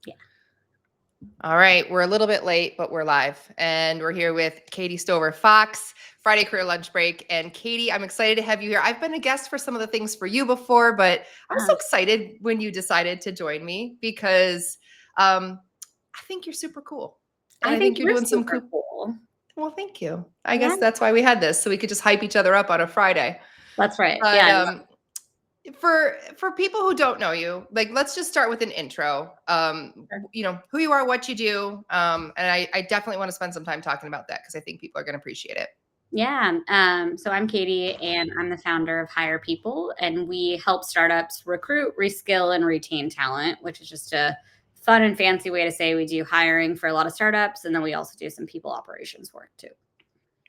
Yeah. All right, we're a little bit late, but we're live. And we're here with Katy Stover Fox, Friday Career Lunch Break. And Katy, I'm excited to have you here. I've been a guest for some of the things for you before, but I was so Oh, excited when you decided to join me because I think you're super cool. And I I think think you're you're doing some super cool. cool. Well, thank you. I Yeah, guess that's why we had this, so we could just hype each other up on a Friday. that's right. But Yeah. for people who don't know you, like let's just start with an intro. Who you are, what you do, and I definitely want to spend some time talking about that because I think people are going to appreciate it. Yeah. So I'm Katy, and I'm the founder of Hire People, and we help startups recruit, reskill, and retain talent, which is just a fun and fancy way to say we do hiring for a lot of startups, and then we also do some people operations work too.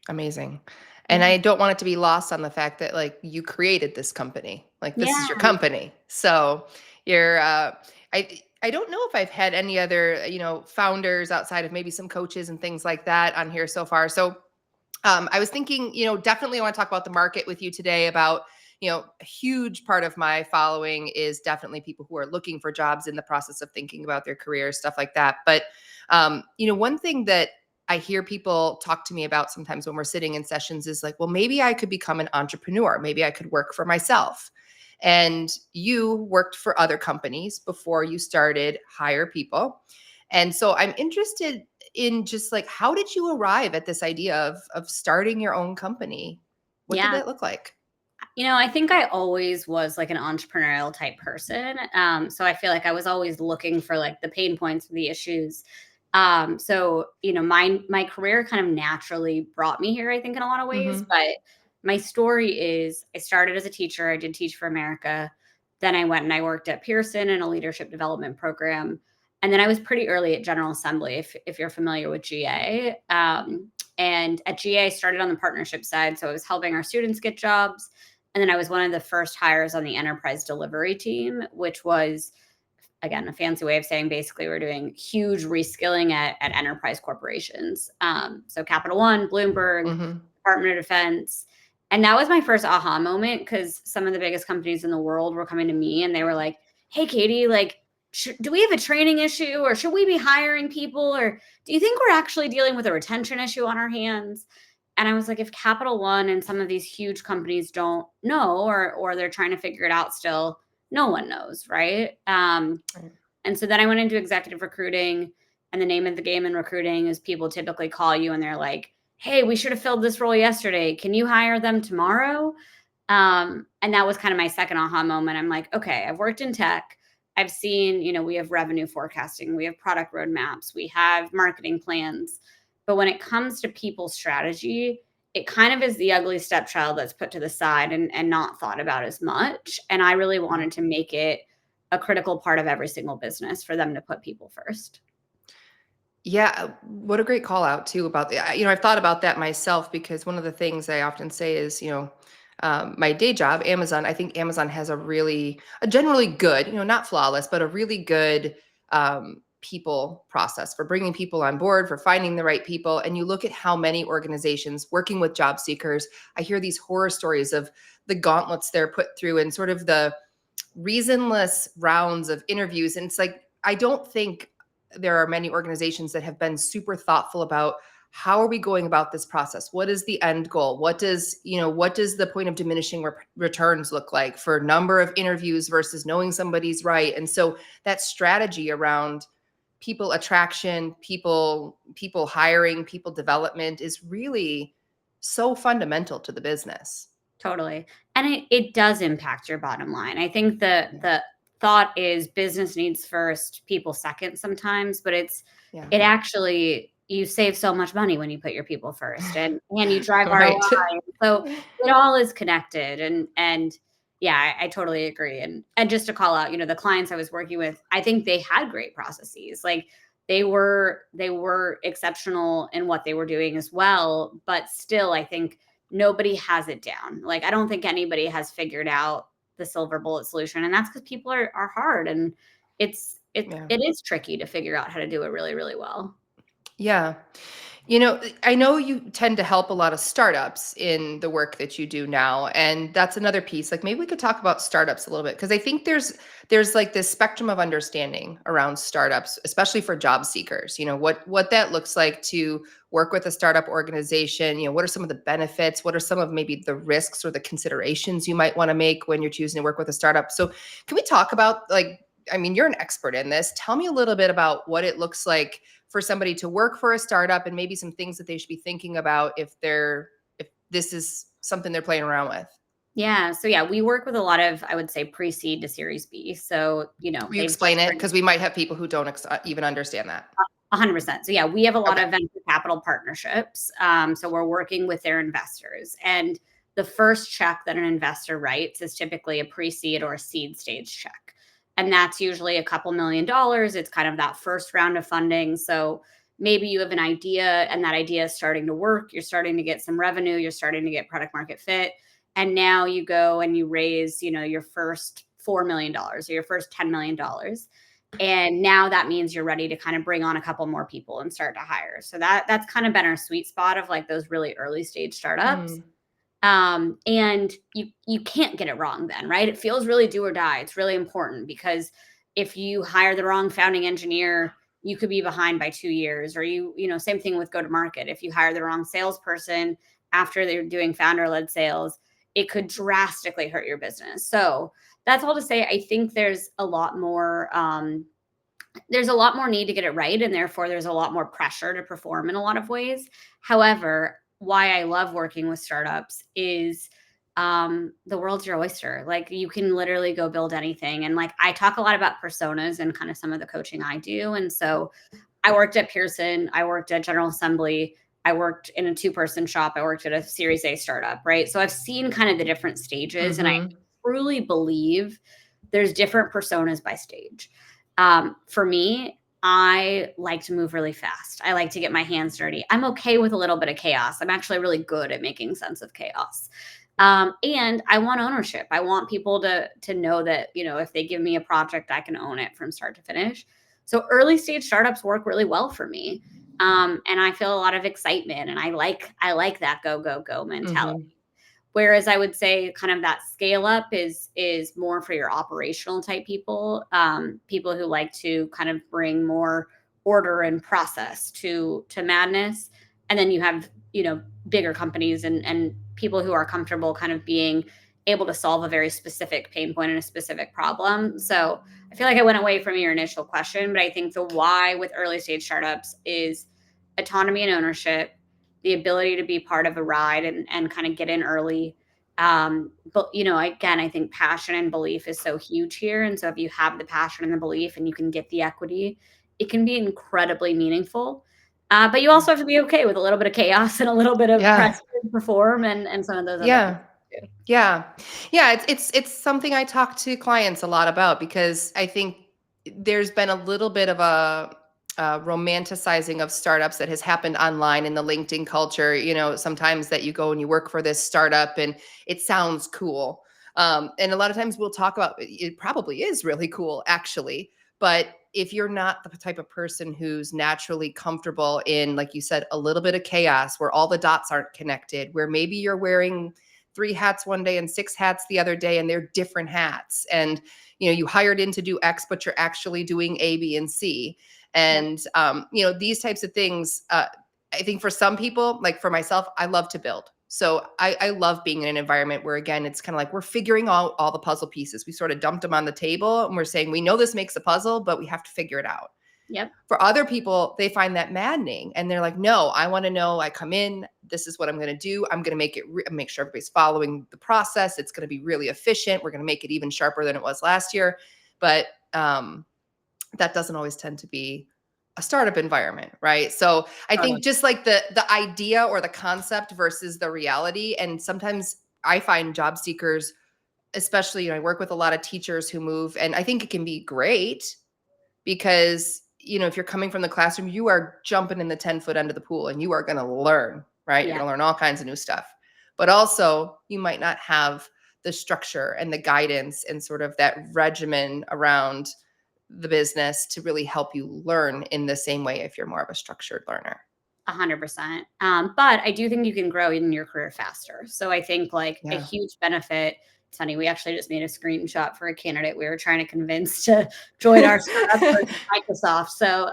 Amazing. And Yeah. I don't want it to be lost on the fact that like you created this company. Like this is your Yeah. company. So you're I don't know if I've had any other, founders outside of maybe some coaches and things like that on here so far. So I was thinking, definitely I want to talk about the market with you today about, a huge part of my following is definitely people who are looking for jobs in the process of thinking about their careers, stuff like that. But, one thing that I hear people talk to me about sometimes when we're sitting in sessions is like, well, maybe I could become an entrepreneur. Maybe I could work for myself. And you worked for other companies before you started Hire People. And so I'm interested in just like how did you arrive at this idea of starting your own company? What did Yeah. that look like? I think I always was like an entrepreneurial type person. So I feel like I was always looking for like the pain points, the issues. My career kind of naturally brought me here, I think, in a lot of ways. Mhm. But my story is I started as a teacher. I did Teach for America. Then I went and I worked at Pearson in a leadership development program. And then I was pretty early at General Assembly, if you're familiar with GA. And at GA, I started on the partnership side. So I was helping our students get jobs. And then I was one of the first hires on the enterprise delivery team, which was, again, a fancy way of saying basically we're doing huge reskilling at enterprise corporations. So Capital One, Bloomberg, Mhm. Department of Defense. And that was my first aha moment because some of the biggest companies in the world were coming to me and they were like, hey, Katy, like, do we have a training issue or should we be hiring people? Or do you think we're actually dealing with a retention issue on our hands? And I was like, if Capital One and some of these huge companies don't know or they're trying to figure it out still, no one knows, right? Right. And so then I went into executive recruiting, and the name of the game in recruiting is people typically call you and they're like, hey, we should have filled this role yesterday. Can you hire them tomorrow? And that was kind of my second aha moment. I'm like, okay, I've worked in tech. I've seen, we have revenue forecasting, we have product roadmaps, we have marketing plans. But when it comes to people strategy, it kind of is the ugly stepchild that's put to the side and not thought about as much. And I really Right. wanted to make it a critical part of every single business for them to put people first. Yeah, what a great call out too about the, I've thought about that myself because one of the things I often say is, my day job, Amazon, I think Amazon has a generally good, not flawless, but a really good people process for bringing people on board, for finding the right people. And you look at how many organizations working with job seekers, I hear these horror stories of the gauntlets they're put through and sort of the reasonless rounds of interviews. And it's like, I don't think there are many organizations that have been super thoughtful about how are we going about this process? What is the end goal? What does the point of diminishing returns look like for number of interviews versus knowing somebody's right? And so that strategy around people attraction, people hiring, people development is really so fundamental to the business. Totally. And it does impact your bottom line. I think Yeah. the thought is business needs first, people second sometimes, but Yeah. it actually you save so much money when you put your people first and you drive Right. ROI. So it all is connected and yeah, I totally agree. And just to call out, the clients I was working with, I think they had great processes. Like they were exceptional in what they were doing as well, but still I think nobody has it down. Like I don't think anybody has figured out the silver bullet solution, and that's because people are hard, and it's it Yeah. it is tricky to figure out how to do it really really well. Yeah. I know you tend to help a lot of startups in the work that you do now, and that's another piece. Like maybe we could talk about startups a little bit because I think there's like this spectrum of understanding around startups, especially for job seekers. What that looks like to work with a startup organization. What are some of the benefits? What are some of maybe the risks or the considerations you might want to make when you're choosing to work with a startup? So can we talk about like I mean, you're an expert in this. Tell me a little bit about what it looks like for somebody to work for a startup and maybe some things that they should be thinking about if this is something they're playing around with. Yeah. So yeah, we work with a lot of, I would say, pre-seed to Series B. So, Will you they've explain just it? Because we might have people who don't even understand that. 100%. So yeah, we have a lot Okay. of venture capital partnerships. So we're working with their investors, and the first check that an investor writes is typically a pre-seed or a seed stage check, and that's usually a couple $1 million. It's kind of that first round of funding. So maybe you have an idea, and that idea is starting to work. You're starting to get some revenue. You're starting to get product market fit, and now you go and you raise, your first $4 million or your first $10 million, and now that means you're ready to kind of bring on a couple more people and start to hire. So that's kind of been our sweet spot of like those really early stage startups. Mm, And you can't get it wrong then, right? It feels really do or die. It's really important because if you hire the wrong founding engineer, you could be behind by 2 years. Or same thing with go to market. If you hire the wrong salesperson after they're doing founder led sales, it could drastically hurt your business. So that's all to say. I think there's a lot more need to get it right, and therefore there's a lot more pressure to perform in a lot of ways. However, why I love working with startups is the world's your oyster. Like you can literally go build anything. And like I talk a lot about personas and kind of some of the coaching I do. And so I worked at Pearson, I worked at General Assembly, I worked in a two-person shop, I worked at a Series A startup, right? So I've seen kind of the different stages, and I mm-hmm. truly believe there's different personas by stage. For me, I like to move really fast. I like to get my hands dirty. I'm okay with a little bit of chaos. I'm actually really good at making sense of chaos. And I want ownership. I want people to know that, if they give me a project, I can own it from start to finish. So early stage startups work really well for me. And I feel a lot of excitement, and I like that go go go mentality. Mm-hmm. Whereas I would say kind of that scale up is more for your operational type people, people who like to kind of bring more order and process to madness. And then you have, bigger companies and people who are comfortable kind of being able to solve a very specific pain point and a specific problem. So I feel like I went away from your initial question, but I think the why with early stage startups is autonomy and ownership, the ability to be part of a ride and kind of get in early. But again, I think passion and belief is so huge here. And so if you have the passion and the belief and you can get the equity, it can be incredibly meaningful. But you also have to be okay with a little bit of chaos and a little bit of Yeah. pressure to perform and some of those other Yeah. pieces too. Yeah. Yeah, it's something I talk to clients a lot about because I think there's been a little bit of a romanticizing of startups that has happened online in the LinkedIn culture. Sometimes that you go and you work for this startup and it sounds cool. And a lot of times we'll talk about it probably is really cool, actually. But if you're not the type of person who's naturally comfortable in, like you said, a little bit of chaos where all the dots aren't connected, where maybe you're wearing 3 hats one day and 6 hats the other day, and they're different hats. And you hired in to do X, but you're actually doing A, B, and C. Yep. And these types of things. I think for some people, like for myself, I love to build. So I love being in an environment where, again, it's kind of like we're figuring out all the puzzle pieces. We sort of dumped them on the table and we're saying, we know this makes a puzzle, but we have to figure it out. Yep. For other people, they find that maddening and they're like, no, I want to know. I come in, this is what I'm going to do. I'm going to make sure everybody's following the process. It's going to be really efficient. We're going to make it even sharper than it was last year. But that doesn't always tend to be a startup environment, right? So I think Totally. just like the idea or the concept versus the reality. And sometimes I find job seekers, especially, I work with a lot of teachers who move, and I think it can be great because if you're coming from the classroom, you are jumping in the 10-foot end of the pool and you are going to learn, right? You're Yeah. going to learn all kinds of new stuff. But also you might not have the structure and the guidance and sort of that regimen around the business to really help you learn in the same way if you're more of a structured learner. 100%. But I do think you can grow in your career faster. So I think like a Yeah. huge benefit. It's funny, we actually just made a screenshot for a candidate we were trying to convince to join our startup for Microsoft. So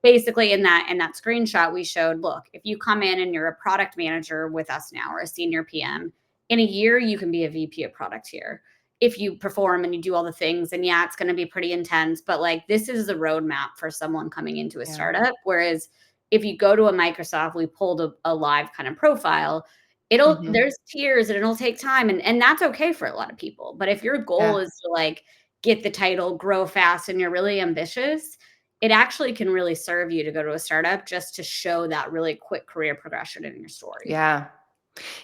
basically in that screenshot, we showed, look, if you come in and you're a product manager with us now or a senior PM, in a year you can be a VP of product here. If you perform and you do all the things, and yeah, it's going to be pretty intense, but like this is the roadmap for someone coming into a Yeah. startup. Whereas if you go to a Microsoft, we pulled a live kind of profile, Mhm. there's tiers and it'll take time, and that's okay for a lot of people. But if your goal Yeah. is to like get the title, grow fast, and you're really ambitious, it actually can really serve you to go to a startup just to show that really quick career progression in your story. Yeah.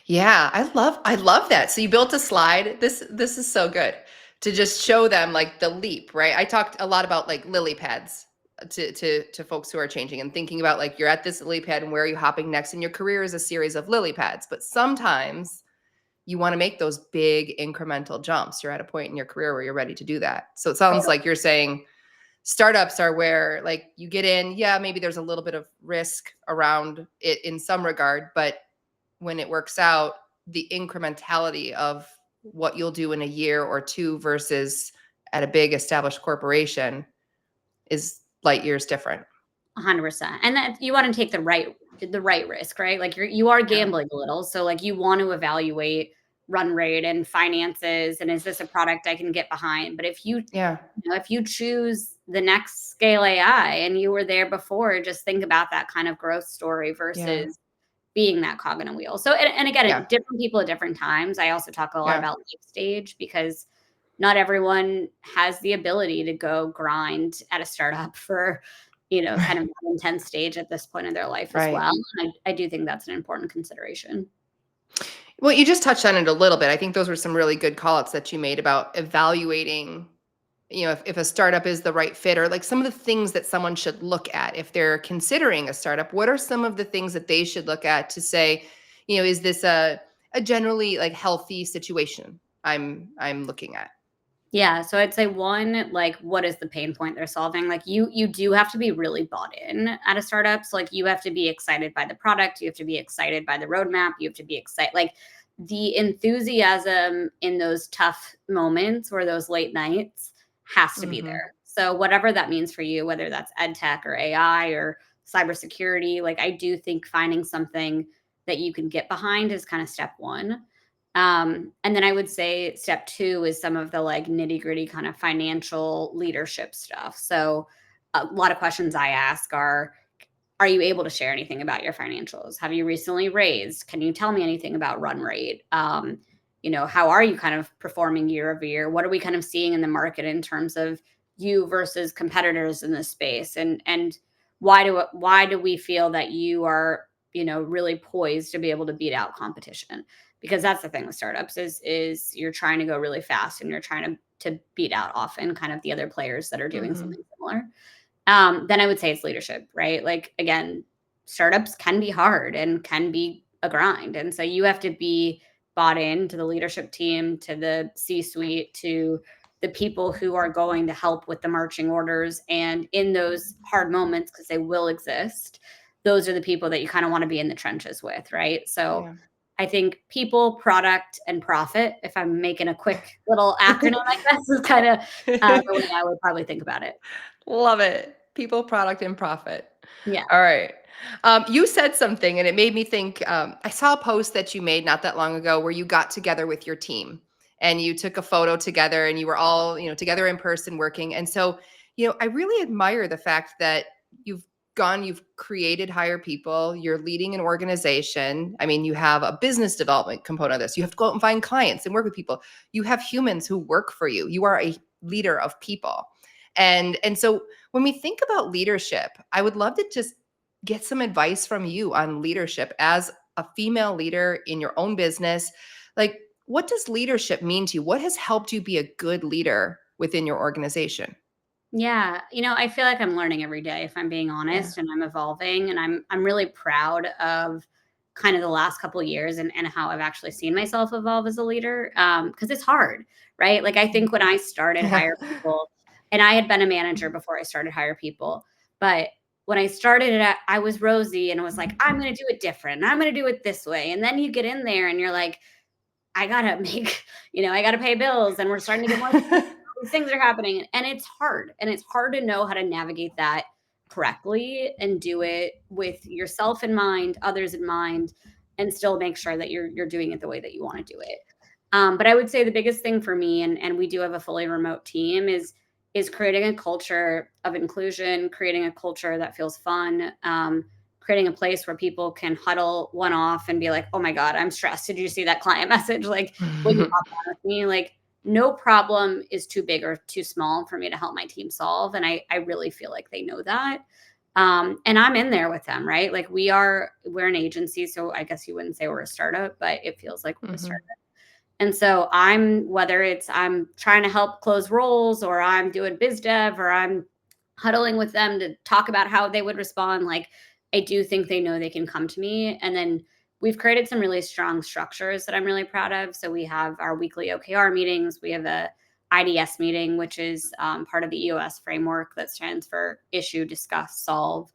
Yeah, I love that. So you built a slide. This is so good to just show them like the leap, right? I talked a lot about like lily pads to folks who are changing and thinking about like you're at this lily pad and where are you hopping next? And your career is a series of lily pads. But sometimes you want to make those big incremental jumps. You're at a point in your career where you're ready to do that. So it sounds Totally. like you're saying startups are where like you get in, yeah, maybe there's a little bit of risk around it in some regard, but when it works out, the incrementality of what you'll do in a year or two versus at a big established corporation is light years different. 100%. And that you wanna take the right risk, right? Like, you are Yeah. gambling a little, so, like, you want to evaluate run rate and finances, and is this a product I can get behind? But if Yeah. if you choose the next scale AI and you were there before, just think about that kind of growth story Yeah. versus being that cog in a wheel. So, and again, Yeah. different people at different times. I also talk a lot Yeah. about life stage because not everyone has the ability to go grind at a startup for, kind of Right. an intense stage at this point in their life as Right. well. And I do think that's an important consideration. Well, you just touched on it a little bit. I think those were some really good call outs that you made about evaluating, if a startup is the right fit or like some of the things that someone should look at if they're considering a startup. What are some of the things that they should look at to say, is this a generally like healthy situation I'm looking at? Yeah, so I'd say one, like, what is the pain point they're solving? Like, you do have to be really bought in at a startup. So, like, you have to be excited by the product, you have to be excited by the roadmap, you have to be excited, like, the enthusiasm in those tough moments or those late nights has to be Mhm. there. So, whatever that means for you, whether that's ed tech or AI or cybersecurity, like, I do think finding something that you can get behind is kind of step one. And then I would say step two is some of the like nitty gritty kind of financial leadership stuff. So a lot of questions I ask are you able to share anything about your financials? Have you recently raised? Can you tell me anything about run rate? How are you kind of performing year over year? What are we kind of seeing in the market in terms of you versus competitors in this space? And why do we feel that you are, really poised to be able to beat out competition? Because that's the thing with startups is you're trying to go really fast and you're trying to beat out often kind of the other players that are doing Mhm. something similar. Then I would say it's leadership, right? Like, again, startups can be hard and can be a grind. And so you have to be bought in to the leadership team, to the C suite, to the people who are going to help with the marching orders. And in those hard moments, because they will exist, those are the people that you kind of want to be in the trenches with, right? So Yeah. I think people, product, and profit, if I'm making a quick little acronym, I guess, is kind of the way I would probably think about it. Love it. People, product, and profit. Yeah. All right. You said something and it made me think. I saw a post that you made not that long ago where you got together with your team and you took a photo together and you were all, together in person working. And so, I really admire the fact that you've created hire people, you're leading an organization. I mean, you have a business development component of this. You have to go out and find clients and work with people. You have humans who work for you. You are a leader of people. And so when we think about leadership, I would love to just get some advice from you on leadership as a female leader in your own business. Like, what does leadership mean to you? What has helped you be a good leader within your organization? Yeah, I feel like I'm learning every day if I'm being Yeah. honest, and I'm evolving, and I'm really proud of kind of the last couple of years and how I've actually seen myself evolve as a leader. Because it's hard, right? Like, I think when I started Yeah. hire people, and I had been a manager before I started hire people, but when I started it, I was rosy and I was like, I'm going to do it different. I'm going to do it this way. And then you get in there and you're like, I gotta make, I gotta pay bills and we're starting to get more these things are happening. And it's hard. And it's hard to know how to navigate that correctly and do it with yourself in mind, others in mind, and still make sure that you're doing it the way that you want to do it. But I would say the biggest thing for me, and we do have a fully remote team, is creating a culture of inclusion, creating a culture that feels fun, creating a place where people can huddle one off and be like, "Oh my God, I'm stressed. Did you see that client message? Like, will you hop on with me?" Like, no problem is too big or too small for me to help my team solve. And I really feel like they know that. And I'm in there with them, right? Like we're an agency, so I guess you wouldn't say we're a startup, but it feels like we're a Mhm. startup. And so whether it's I'm trying to help close roles or I'm doing biz dev or I'm huddling with them to talk about how they would respond, like I do think they know they can come to me. And then we've created some really strong structures that I'm really proud of. So we have our weekly OKR meetings. We have a IDS meeting, which is part of the EOS framework that stands for issue, discuss, solve.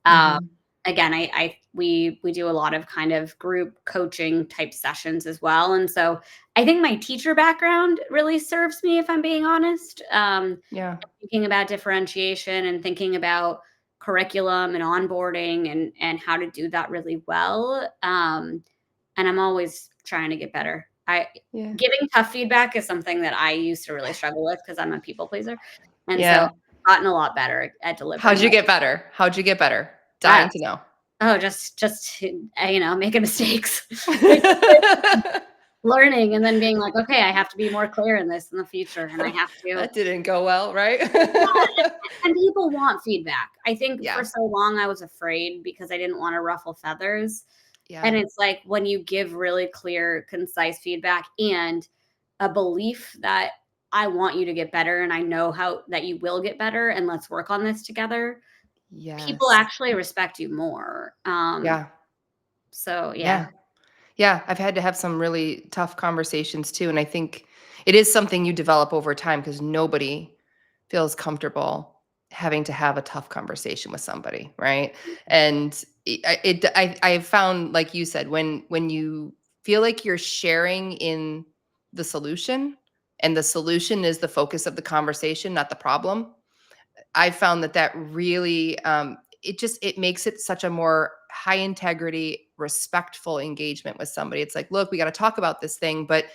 Um, Mhm. Again, we do a lot of kind of group coaching type sessions as well. And so I think my teacher background really serves me, if I'm being honest. Yeah. Thinking about differentiation and thinking about curriculum and onboarding and how to do that really well. And I'm always trying to get better. I Yeah. Giving tough feedback is something that I used to really struggle with because I'm a people pleaser. And so Yeah. I've gotten a lot better at How'd delivering you it. get better? How'd you get better? Uh, Dying to know. oh, just making mistakes. Making learning and then being like, "Okay, I have to be more clear in this in the future, and I have to." That didn't go well, right? And people want feedback. I think for Yeah. so long I was afraid because I didn't wanna ruffle feathers, and Yeah. it's like when you give really clear, concise feedback and a belief that I want you to get better and I know how that you will get better and let's work on this together, people Yes. actually respect you more. Yeah. So yeah. Yeah. Yeah, I've had to have some really tough conversations too, and I think it is something you develop over time because nobody feels comfortable having to have a tough conversation with somebody, right? And I've found, like you said, when you feel like you're sharing in the solution, and the solution is the focus of the conversation, not the problem, I found that that really, it makes it such a more high integrity, respectful engagement with somebody. It's like, look, we got to talk about this thing, but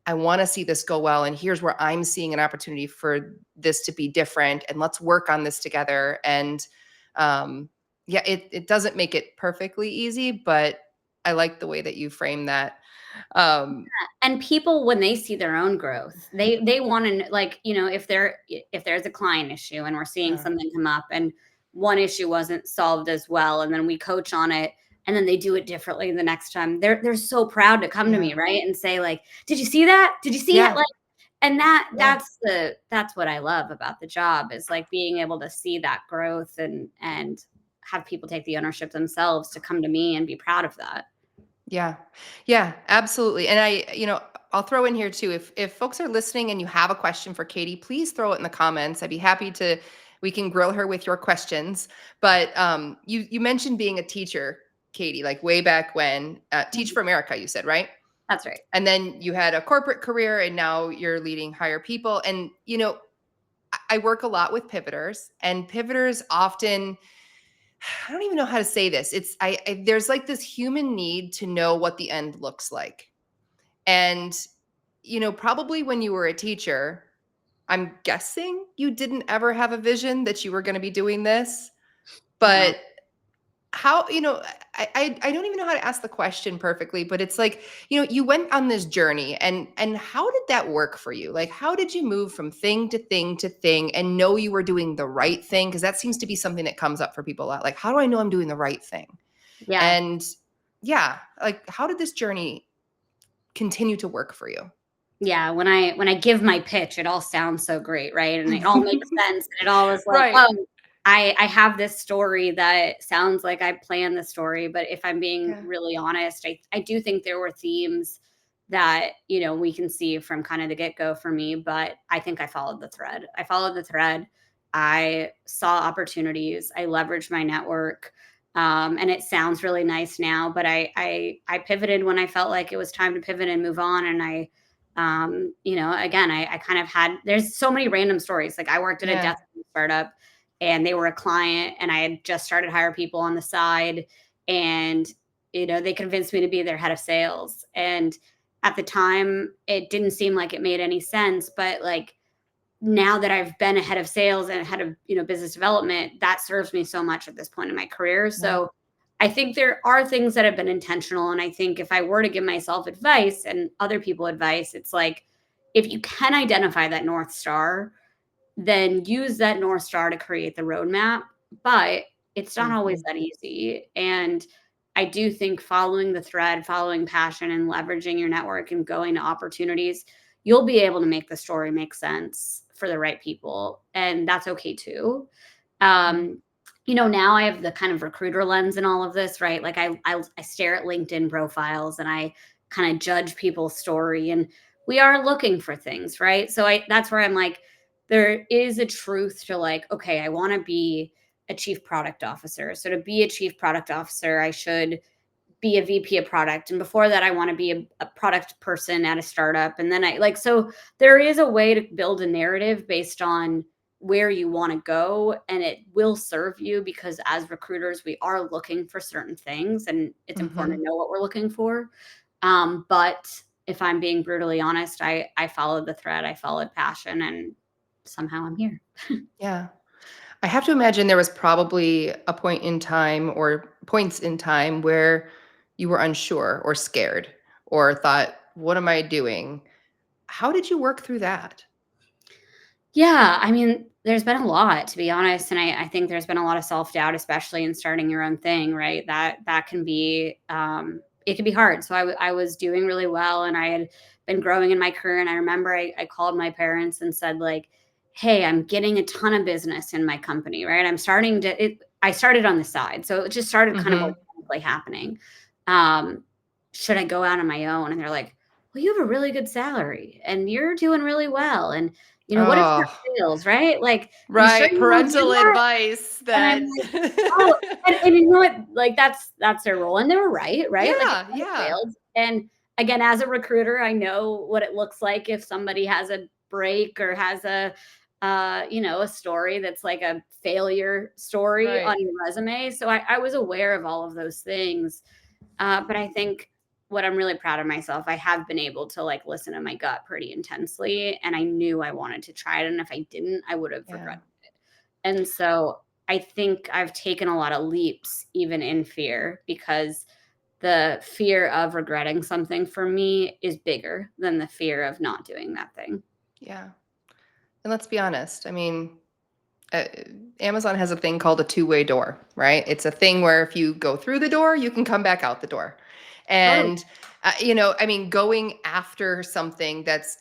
I want to see this go well, and here's where I'm seeing an opportunity for this to be different, and let's work on this together. And yeah, it doesn't make it perfectly easy, but I like the way that you frame that. Um, And people, when they see their own growth, they want to, like, if there's a client issue and we're seeing yeah, something come up and one issue wasn't solved as well, and then we coach on it and then they do it differently the next time, they're so proud to come to me, yeah, right, and say like, did you see that, did you see it, yeah, like, and yeah, that's what I love about the job, is like being able to see that growth and have people take the ownership themselves to come to me and be proud of that. yeah, yeah, absolutely. And I'll throw in here too. If folks are listening and you have a question for Katie, please throw it in the comments. I'd be happy to. We can grill her with your questions. But you mentioned being a teacher, Katie, like way back when. Teach Mhm. for America, you said, right? That's right. And then you had a corporate career, and now you're leading higher people. And I work a lot with pivoters, and pivoters often, I don't even know how to say this. There's like this human need to know what the end looks like. And probably when you were a teacher, I'm guessing you didn't ever have a vision that you were going to be doing this. No. But how, I don't even know how to ask the question perfectly, but it's like, you went on this journey, and how did that work for you? Like, how did you move from thing to thing to thing and know you were doing the right thing? Because that seems to be something that comes up for people a lot. Like, how do I know I'm doing the right thing? Yeah. And yeah, like, how did this journey continue to work for you? Yeah, when I give my pitch, it all sounds so great, right? And it all makes sense, and it all is like, Right. "Oh, I have this story that sounds like I planned the story," but if I'm being Yeah. really honest, I do think there were themes that, we can see from kind of the get-go for me, but I think I followed the thread. I followed the thread, I saw opportunities. I leveraged my network. And it sounds really nice now, but I pivoted when I felt like it was time to pivot and move on. And again, I kind of had, there's so many random stories. Like I worked at a Yeah. desk startup and they were a client and I had just started hire people on the side and, they convinced me to be their head of sales. And at the time, it didn't seem like it made any sense, but like now that I've been a head of sales and head of, business development, that serves me so much at this point in my career. Yeah. So I think there are things that have been intentional. And I think if I were to give myself advice and other people advice, it's like if you can identify that North Star, then use that North Star to create the roadmap. But it's not always Mhm. that easy. And I do think following the thread, following passion, and leveraging your network and going to opportunities, you'll be able to make the story make sense for the right people. And that's okay too. Yeah. Now I have the kind of recruiter lens in all of this, right? Like I stare at LinkedIn profiles and I kind of judge people's story and we are looking for things, right? So that's where I'm like, there is a truth to like, okay, I want to be a chief product officer. So to be a chief product officer, I should be a VP of product. And before that, I want to be a product person at a startup. And then so there is a way to build a narrative based on where you want to go. And it will serve you because as recruiters, we are looking for certain things and it's important Mhm. to know what we're looking for. But if I'm being brutally honest, I followed the thread, I followed passion, and somehow I'm here. Yeah. I have to imagine there was probably a point in time or points in time where you were unsure or scared or thought, "What am I doing?" How did you work through that? Yeah, I mean, there's been a lot to be honest, and I think there's been a lot of self doubt, especially in starting your own thing, right? That can be it can be hard. So I was doing really well, and I had been growing in my career, and I remember I called my parents and said like, "Hey, I'm getting a ton of business in my company, right? I'm starting to it. I started on the side, so it just started kind of Mhm. organically happening. Um, should I go out on my own?" And they're like, "Well, you have a really good salary, and you're doing really well, and." What if Oh, that fails, right? Like, "You sure right, you wanna do parental that?" advice And I'm that like, "Oh," and you know what? Like, that's their role, and they were right, right? Like, it Yeah, could have yeah. failed, and again, as a recruiter, I know what it looks like if somebody has a break or has a story that's like a failure story on Right. your resume, so I was aware of all of those things, but I think what I'm really proud of myself, I have been able to like listen to my gut pretty intensely. And I knew I wanted to try it. And if I didn't, I would have Yeah. regretted it. And so I think I've taken a lot of leaps, even in fear, because the fear of regretting something for me is bigger than the fear of not doing that thing. Yeah. And let's be honest, I mean, uh, Amazon has a thing called a two-way door, right? It's a thing where if you go through the door, you can come back out the door. Totally. And, I mean, going after something that's,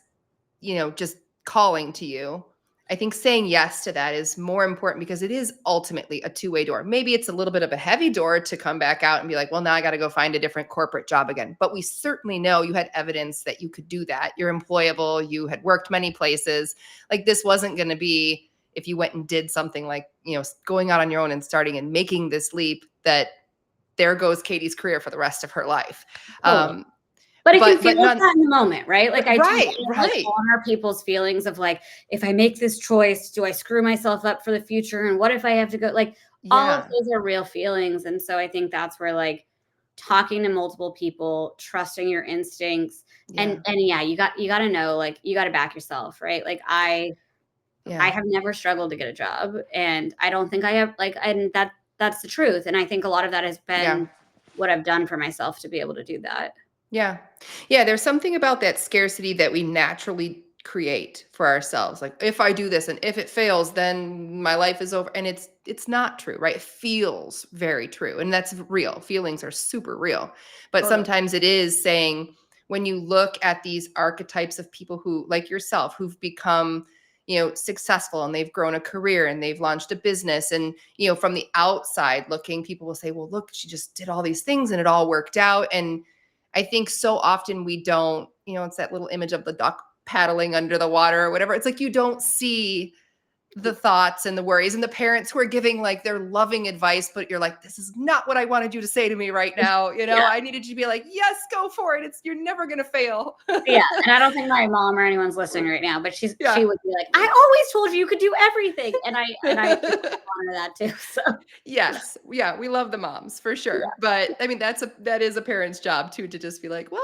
just calling to you, I think saying yes to that is more important because it is ultimately a two-way door. Maybe it's a little bit of a heavy door to come back out and be like, well, now I got to go find a different corporate job again. But we certainly know you had evidence that you could do that. You're employable. You had worked many places. Like this wasn't going to be if you went and did something like, going out on your own and starting and making this leap that there goes Katie's career for the rest of her life. Totally. Um, But it can but feel but like none that in the moment, right? Like, I do right, wanna, like, right. honor people's feelings of, like, if I make this choice, do I screw myself up for the future, and what if I have to go like, all of Yeah, those are real feelings, and so I think that's where, like, talking to multiple people, trusting your instincts, yeah, and yeah, you gotta know, like, you gotta back yourself, right? Like, I yeah, have never struggled to get a job, and I don't think I have like, and that's the truth, and I think a lot of that has yeah. been what I've done for myself to be able to do that. Yeah. Yeah, there's something about that scarcity that we naturally create for ourselves. Like if I do this and if it fails, then my life is over. And it's not true, right? It feels very true. And that's real. Feelings are super real. But Totally. sometimes it is saying when you look at these archetypes of people who like yourself who've become successful and they've grown a career and they've launched a business and from the outside looking people will say well look she just did all these things and it all worked out and I think so often we don't, it's that little image of the duck paddling under the water or whatever. It's like you don't see the thoughts and the worries, and the parents who are giving like their loving advice, but you're like, this is not what I wanted you to say to me right now. Yeah. I needed you to be like, yes, go for it. You're never going to fail. Yeah, and I don't think my mom or anyone's listening right now, but she Yeah. would be like, "I always told you you could do everything," and I honor that too. So Yes. Yeah, we love the moms for yeah, sure. But I mean, that is a parent's job too, to just be like, well,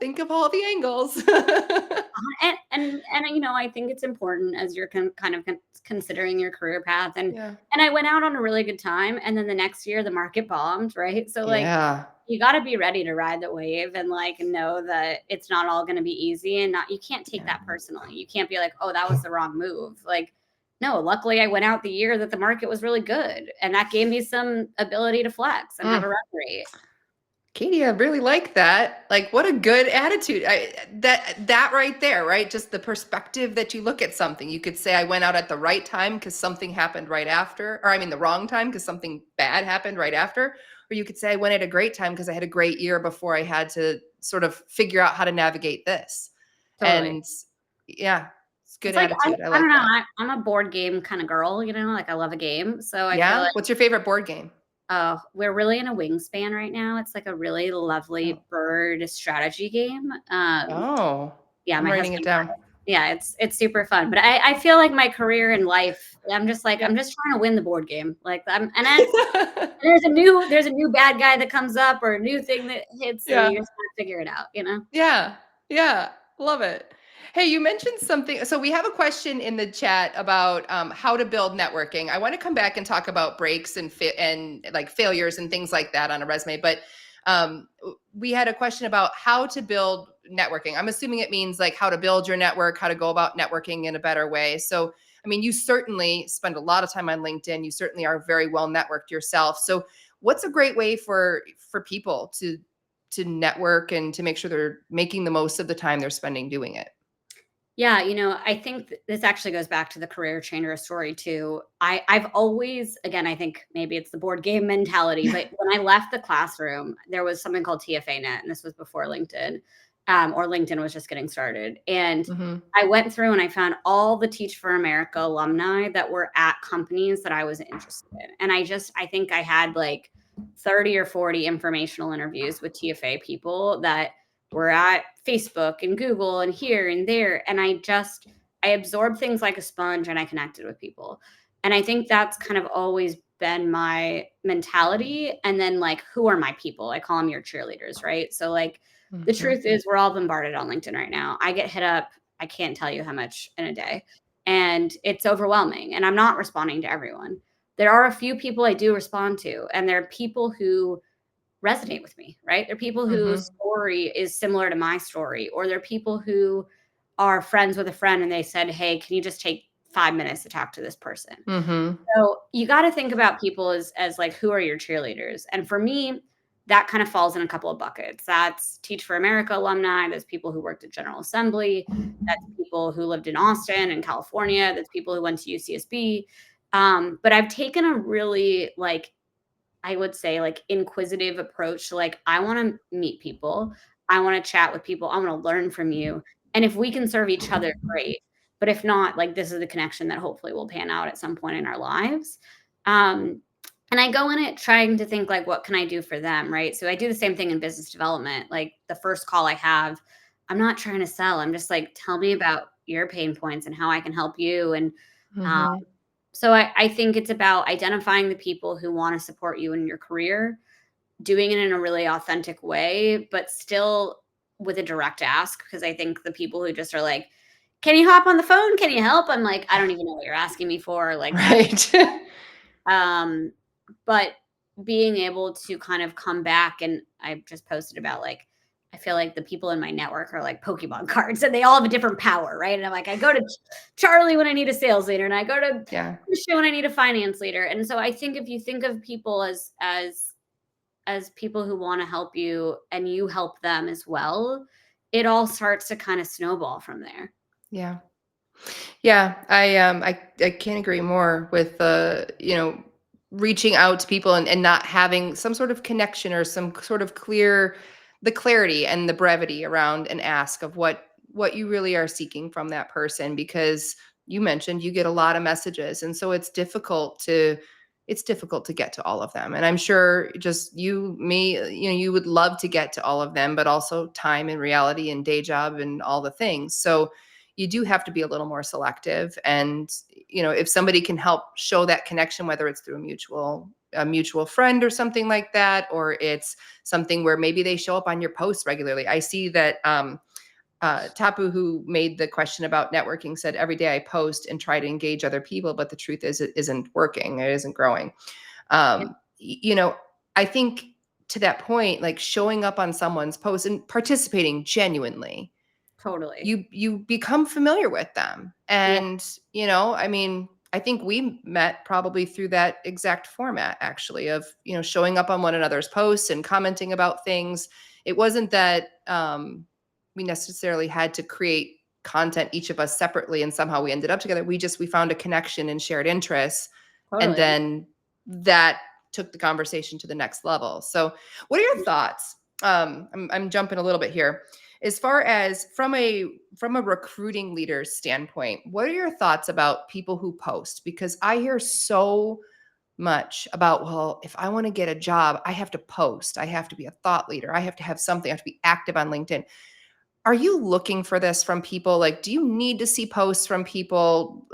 think of all the angles. and I think it's important as you're kind of considering your career path, Yeah. and I went out on a really good time, and then the next year the market bombed, right? So like Yeah. you got to be ready to ride the wave and like know that it's not all going to be easy, and not you can't take Yeah. that personally. You can't be like, "Oh, that was the wrong move." Like, no, luckily I went out the year that the market was really good, and that gave me some ability to flex and have Mm. a run rate. Katie, I really like that. Like, what a good attitude. That right there, right? Just the perspective that you look at something. You could say, I went out at the right time because something happened right after, or I mean, the wrong time because something bad happened right after. Or you could say, I went at a great time because I had a great year before I had to sort of figure out how to navigate this. Totally. And yeah, it's good It's like attitude. I I don't like know. that. I'm a board game kind of girl, like I love a game. So I feel Yeah. like What's your favorite board game? we're really in a wingspan right now. It's like a really Oh, lovely bird strategy game. oh, Yeah, I'm my writing it husband down. yeah, it's super fun. But I feel like my career in life, I'm just like Yeah. I'm just trying to win the board game. Like there's a new bad guy that comes up or a new thing that hits, and Yeah. you just gotta figure it out. Yeah. Yeah. Love it. Hey, you mentioned something. So we have a question in the chat about how to build networking. I want to come back and talk about breaks and like failures and things like that on a resume. But we had a question about how to build networking. I'm assuming it means like how to build your network, how to go about networking in a better way. So, I mean, you certainly spend a lot of time on LinkedIn. You certainly are very well networked yourself. So, what's a great way for people to network and to make sure they're making the most of the time they're spending doing it? Yeah, I think this actually goes back to the career changer story too. I've always, again, I think maybe it's the board game mentality, but when I left the classroom, there was something called TFA Net, and this was before LinkedIn, or LinkedIn was just getting started. And Mhm. I went through and I found all the Teach for America alumni that were at companies that I was interested in. And I think I had like 30 or 40 informational interviews with TFA people that we're at Facebook and Google and here and there. And I absorbed things like a sponge and I connected with people. And I think that's kind of always been my mentality. And then, like, who are my people? I call them your cheerleaders, right? So, like, the Mhm. truth is, we're all bombarded on LinkedIn right now. I get hit up, I can't tell you how much in a day. And it's overwhelming. And I'm not responding to everyone. There are a few people I do respond to, and they're people who resonate with me, right? They're people whose Mhm. story is similar to my story, or they're people who are friends with a friend and they said, "Hey, can you just take 5 minutes to talk to this person?" Mhm. So you got to think about people as like, who are your cheerleaders? And for me, that kind of falls in a couple of buckets. That's Teach for America alumni. That's people who worked at General Assembly. That's people who lived in Austin and California. That's people who went to UCSB. But I've taken a really like I would say, like, inquisitive approach to, like, I wanna meet people, I wanna chat with people, I wanna learn from you, and if we can serve each other, great, but if not, like, this is the connection that hopefully will pan out at some point in our lives, um, and I go in it trying to think, like, what can I do for them, right? So I do the same thing in business development, like, the first call I have, I'm not trying to sell, I'm just like, "Tell me about your pain points and how I can help you," and, um Mhm. so I think it's about identifying the people who want to support you in your career, doing it in a really authentic way, but still with a direct ask. Because I think the people who just are like, "Can you hop on the phone? Can you help?" I'm like, "I don't even know what you're asking me for." Like that. Right. Um, but being able to kind of come back, and I just posted about like I feel like the people in my network are like Pokemon cards and they all have a different power, right? And I'm like, I go to Charlie when I need a sales leader, and I go to Yeah. Christian when I need a finance leader. And so I think if you think of people as people who want to help you and you help them as well, it all starts to kind of snowball from there. Yeah. Yeah, I can't agree more with reaching out to people and not having some sort of connection or some sort of the clarity and the brevity around an ask of what you really are seeking from that person, because you mentioned, you get a lot of messages. And so it's difficult to get to all of them. And I'm sure just you, me, you would love to get to all of them, but also time and reality and day job and all the things. So you do have to be a little more selective. And, if somebody can help show that connection, whether it's through a mutual friend or something like that, or it's something where maybe they show up on your posts regularly. I see that Tapu, who made the question about networking, said, every day I post and try to engage other people, but the truth is it isn't working. It isn't growing. Yeah, Um, you know, I think to that point, like showing up on someone's post and participating genuinely, totally. you become familiar with them. Yeah, And, I mean, I think we met probably through that exact format, actually, of, showing up on one another's posts and commenting about things. It wasn't that we necessarily had to create content, each of us separately, and somehow we ended up together. We found a connection and shared interests. And totally. then that took the conversation to the next level. So what are your thoughts? I'm jumping a little bit here. As far as from a recruiting leader's standpoint, what are your thoughts about people who post? Because I hear so much about, well, if I want to get a job, I have to post. I have to be a thought leader. I have to have something. I have to be active on LinkedIn. Are you looking for this from people? Like, do you need to see posts from people?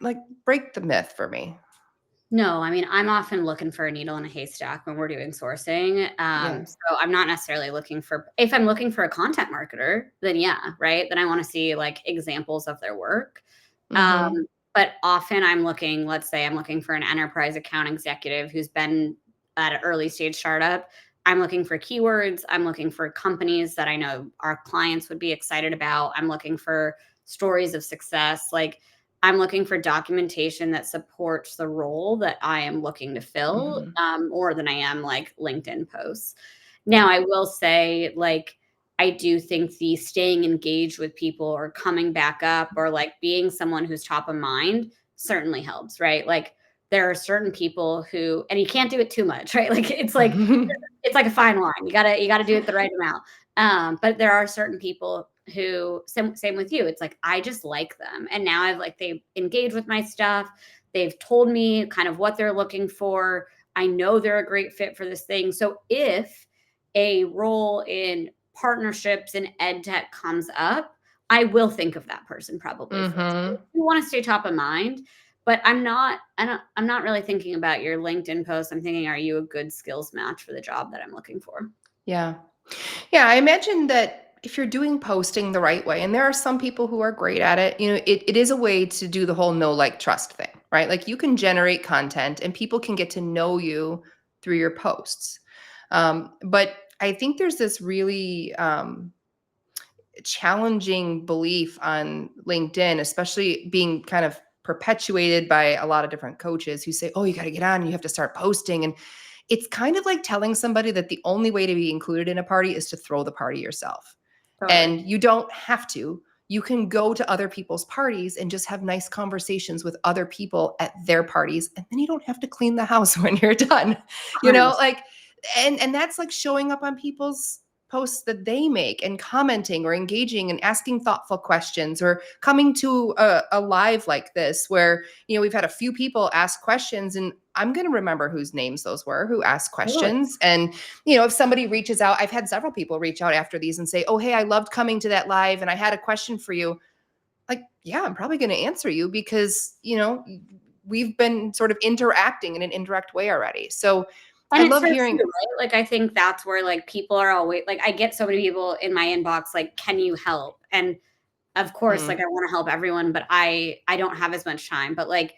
Like, break the myth for me. No, I mean, I'm often looking for a needle in a haystack when we're doing sourcing. Yeah. So I'm not necessarily looking for, if I'm looking for a content marketer, then yeah, right. Then I want to see like examples of their work. Mm-hmm. Um, but often I'm looking, let's say I'm looking for an enterprise account executive who's been at an early stage startup. I'm looking for keywords. I'm looking for companies that I know our clients would be excited about. I'm looking for stories of success. Like, I'm looking for documentation that supports the role that I am looking to fill, Mm-hmm. more than I am like LinkedIn posts. Now, I will say, like, I do think the staying engaged with people or coming back up or like being someone who's top of mind certainly helps, right? Like, there are certain people who, and you can't do it too much, right? Like, it's like a fine wine. You gotta do it the right amount. But there are certain people who, same with you. It's like I just like them, and now they've engaged with my stuff. They've told me kind of what they're looking for. I know they're a great fit for this thing. So if a role in partnerships and ed tech comes up, I will think of that person probably first. Mm-hmm. You want to stay top of mind, but I'm not really thinking about your LinkedIn post. I'm thinking, are you a good skills match for the job that I'm looking for? Yeah. Yeah, I imagine that if you're doing posting the right way, and there are some people who are great at it, it is a way to do the whole know, like, trust thing, right? Like you can generate content and people can get to know you through your posts. But I think there's this really challenging belief on LinkedIn, especially being kind of perpetuated by a lot of different coaches who say, oh, you got to get on, you have to start posting. And it's kind of like telling somebody that the only way to be included in a party is to throw the party yourself. Totally. And you don't have to. You can go to other people's parties and just have nice conversations with other people at their parties. And then you don't have to clean the house when you're done. You know, 100%. like, and that's like showing up on people's posts that they make and commenting or engaging and asking thoughtful questions, or coming to a live like this where we've had a few people ask questions, and I'm going to remember whose names those were who asked Totally. questions. And if somebody reaches out, I've had several people reach out after these and say, oh, hey, I loved coming to that live and I had a question for you. Like, yeah, I'm probably going to answer you because we've been sort of interacting in an indirect way already. So I And it love serves you, hearing. right? Like, I think that's where, like, people are always like, I get so many people in my inbox, like, "Can you help?" And, of course, like, Mm, I wanna help everyone, but I don't have as much time, but, like,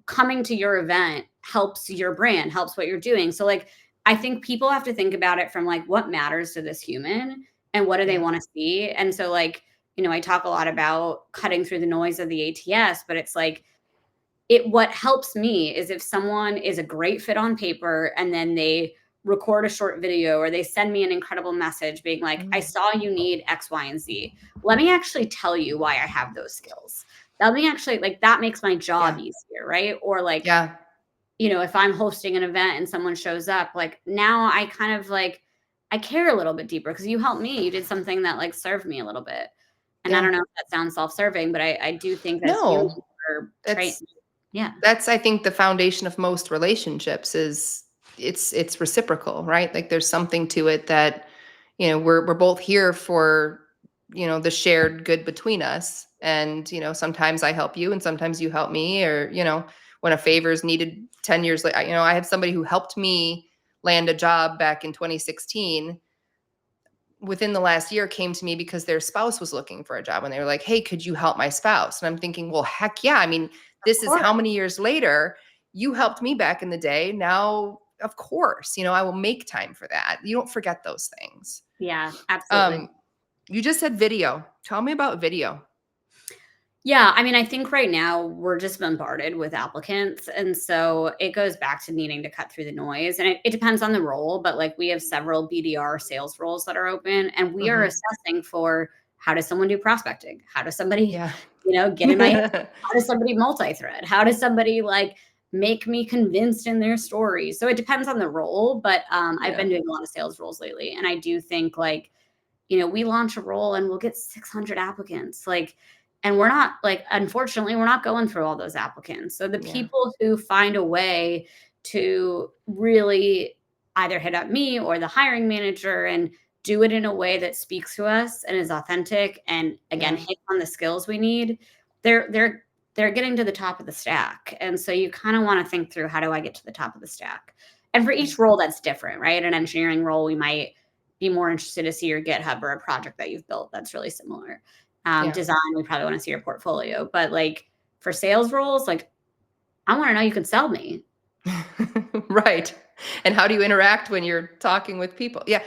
coming to your event helps your brand, helps what you're doing. So, like, I think people have to think about it from, like, what matters to this human and what do they yeah. wanna see? And so, like, I talk a lot about cutting through the noise of the ATS, but it's like, what helps me is if someone is a great fit on paper and then they record a short video or they send me an incredible message being like, I Mm, saw you need X, Y, and Z. Let me actually tell you why I have those skills. Let me actually, like, that makes my job yeah. easier, right? Or like, Yeah. if I'm hosting an event and someone shows up, like, now I kind of like, I care a little bit deeper because you helped me. You did something that like served me a little bit. And I Yeah. don't know if that sounds self-serving, but I do think as humans No, we're trained. that's Yeah, that's I think the foundation of most relationships is it's reciprocal, right? Like there's something to it that, we're both here for, the shared good between us. And, sometimes I help you and sometimes you help me, or, when a favor is needed 10 years later, I have somebody who helped me land a job back in 2016, within the last year came to me because their spouse was looking for a job and they were like, "Hey, could you help my spouse?" And I'm thinking, "Well, heck yeah. I mean, of this is course. how many years later you helped me back in the day. Now, of course, I will make time for that." You don't forget those things. Yeah, absolutely. Um, you just said video. Tell me about video. Yeah, I mean, I think right now we're just bombarded with applicants. And so it goes back to needing to cut through the noise. And it depends on the role, but like we have several BDR sales roles that are open, and we are Mhm. assessing for how does someone do prospecting? How does somebody, Yeah. get in my, how does somebody multi-thread? How does somebody like make me convinced in their story? So it depends on the role, but I've Yeah. been doing a lot of sales roles lately. And I do think like, we launch a role and we'll get 600 applicants. Like, and we're not like, unfortunately, we're not going through all those applicants. So the Yeah. people who find a way to really either hit up me or the hiring manager and do it in a way that speaks to us and is authentic and again Yeah. hits on the skills we need, they're getting to the top of the stack. And so you kind of want to think through, how do I get to the top of the stack? And for Yeah. each role that's different, right? An engineering role, we might be more interested to see your GitHub or a project that you've built that's really similar. Yeah. Design, we probably want to see your portfolio. But like for sales roles, like I want to know you can sell me. Right. And how do you interact when you're talking with people? Yeah.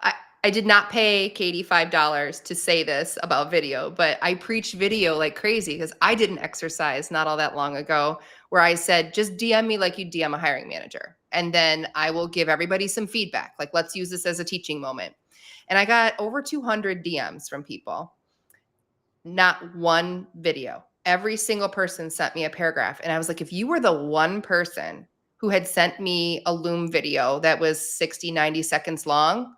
I, I did not pay Katie $5 to say this about video, but I preach video like crazy because I did an exercise not all that long ago where I said, just DM me like you DM a hiring manager. And then I will give everybody some feedback. Like, let's use this as a teaching moment. And I got over 200 DMs from people, not one video. Every single person sent me a paragraph. And I was like, if you were the one person who had sent me a Loom video that was 60, 90 seconds long,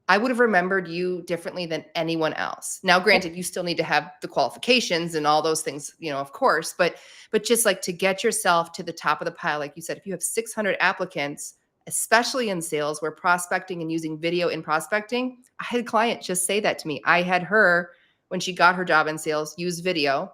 I would have remembered you differently than anyone else. Now, granted, you still need to have the qualifications and all those things, of course, but just like to get yourself to the top of the pile, like you said, if you have 600 applicants, especially in sales where prospecting and using video in prospecting, I had a client just say that to me. I had her, when she got her job in sales, use video.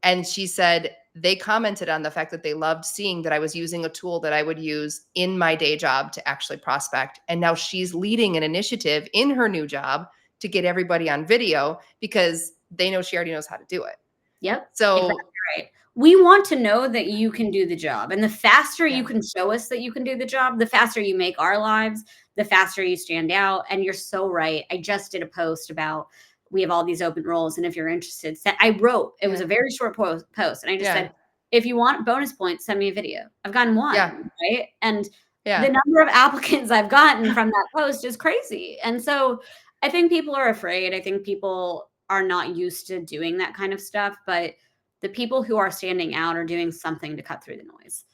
And she said they commented on the fact that they loved seeing that I was using a tool that I would use in my day job to actually prospect. And now she's leading an initiative in her new job to get everybody on video because they know she already knows how to do it. Yep, exactly So, right. We want to know that you can do the job. And the faster you yeah, can show us that you can do the job, the faster you make our lives, the faster you stand out. And you're so right. I just did a post about we have all these open roles. And if you're interested, I wrote, it was yeah, a very short post. And I just yeah, said, if you want bonus points, send me a video. I've gotten yeah, one, right? And the yeah, number of applicants I've gotten from that post is crazy. And so I think people are afraid. I think people are not used to doing that kind of stuff. But the people who are standing out are doing something to cut through the noise.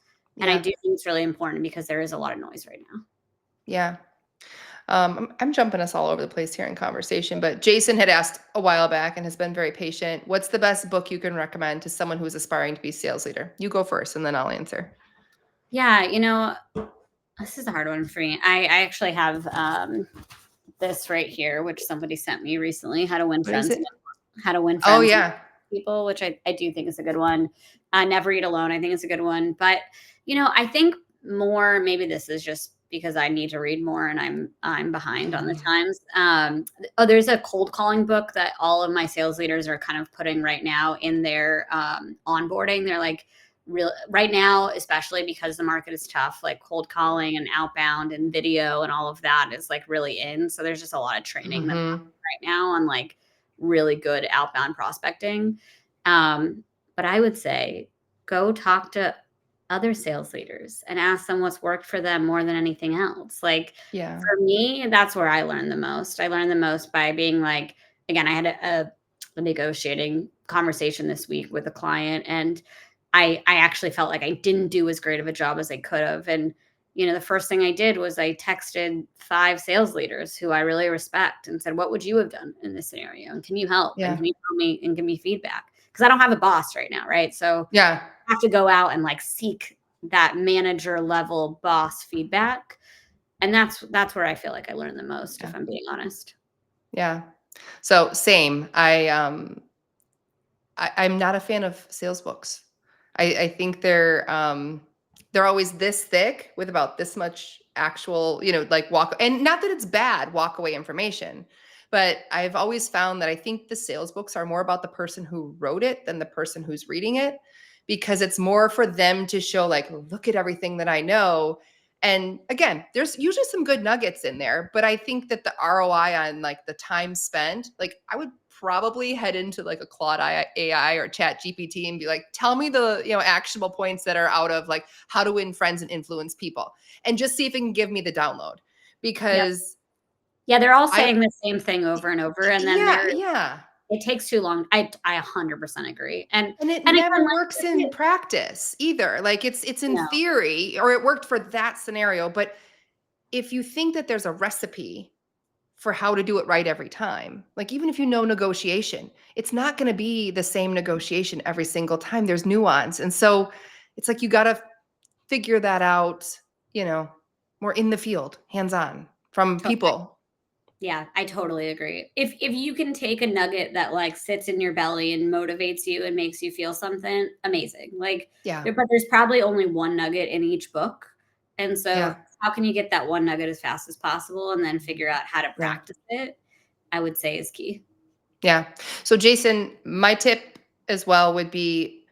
And I yeah, do think it's really important because there is a lot of noise right now. yeah. I'm jumping us all over the place here in conversation, but Jason had asked a while back and has been very patient. What's the best book you can recommend to someone who's aspiring to be sales leader? You go first, and then I'll answer. Yeah, this is a hard one for me. I actually have this right here, which somebody sent me recently, What is it? How to Win Oh Friends and yeah, People, which I do think is a good one. Never Eat Alone, I think is a good one. But I think more, maybe this is just because I need to read more and I'm behind on the times. There's a cold calling book that all of my sales leaders are kind of putting right now in their onboarding. They're like, real right now, especially because the market is tough, like cold calling and outbound and video and all of that is like really in. So there's just a lot of training that's hmm happening right now on like really good outbound prospecting. Um, but I would say go talk to other sales leaders and ask them what's worked for them more than anything else. Like yeah, for me, that's where I learned the most. I learned the most by being like, again, I had a negotiating conversation this week with a client, and I actually felt like I didn't do as great of a job as I could have. And the first thing I did was I texted 5 sales leaders who I really respect and said, "What would you have done in this scenario? And can you help? And Yeah. can you tell me and give me feedback?" Because I don't have a boss right now, right? So Yeah. I have to go out and like seek that manager level boss feedback. And that's where I feel like I learn the most, Yeah. if I'm being honest. Yeah. So same. I'm not a fan of sales books. I think they're always this thick with about this much actual, like walk, and not that it's bad walk away information, but I've always found that I think the sales books are more about the person who wrote it than the person who's reading it, because it's more for them to show like, look at everything that I know. And again, there's usually some good nuggets in there, but I think that the ROI on like the time spent, like I would probably head into like a Claude AI or Chat GPT and be like, tell me the, actionable points that are out of like how to win friends and influence people, and just see if it can give me the download. Yep. Because Yeah, they're all I, saying the same thing over and over, and then yeah, yeah. it takes too long. I 100% agree. And And it again, never like works in practice either. Like it's in no, theory, or it worked for that scenario. But if you think that there's a recipe for how to do it right every time, like even if you know negotiation, it's not going to be the same negotiation every single time. There's nuance. And so it's like you got to figure that out, you know, more in the field, hands on from people. yeah, I totally agree. If you can take a nugget that like sits in your belly and motivates you and makes you feel something, amazing. Like Yeah. but there's probably only one nugget in each book. And so Yeah. how can you get that one nugget as fast as possible and then figure out how to Yeah. practice it, I would say is key. Yeah. So Jason, my tip as well would be,